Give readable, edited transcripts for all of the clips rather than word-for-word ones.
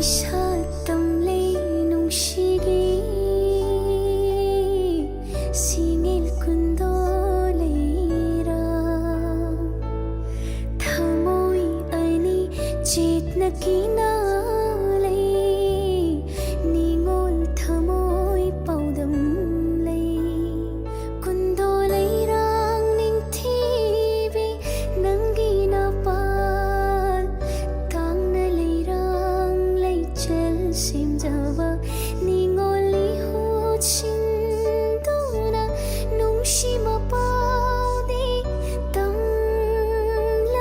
Isa tamlay nung shigi Singil kundolayra Thamoy ani chit na kinalay Ningol thamoy paudamlay Kundolayra ning thibi nang ginapal Tang nalayra 심자와 닝올리 호친도나 농심어 빠디 땅람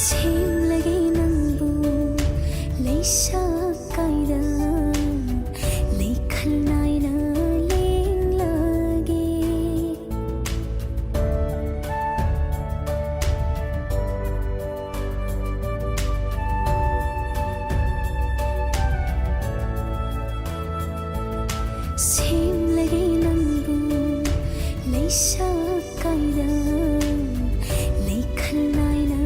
Sim lagi nang bu lay sa kaida lay khalnai na ling lagi Sim lagi nang bu lay sa kaida lay khalnai na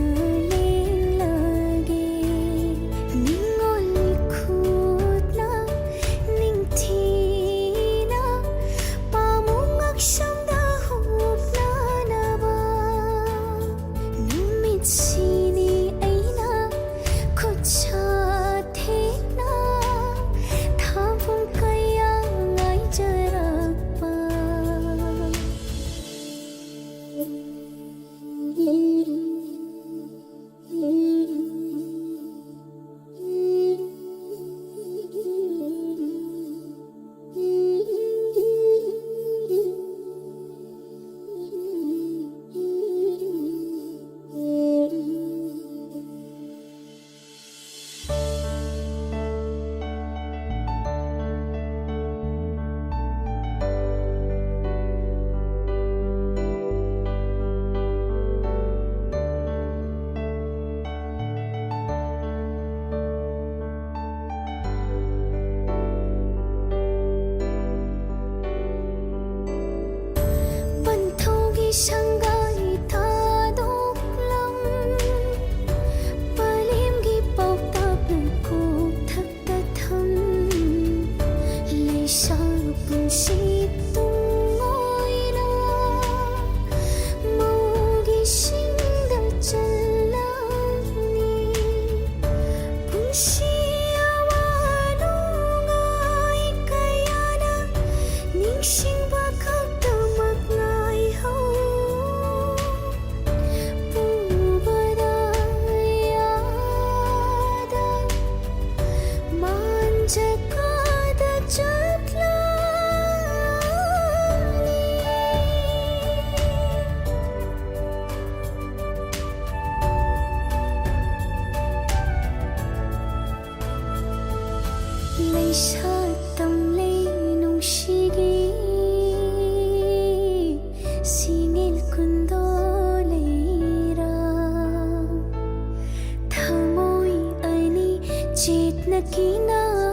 Sanggai tadok lam Palim gi pau tap ku thak ta tham Lay sa pun si tung ngôi na Mau gi sinh da chân la ni Pun si awa nu ngai kaya na Ning sinh ba khak ta mak ngai hau Lay sa tamlay nung shigi Singil kundolayra Thamoy ani chit na kina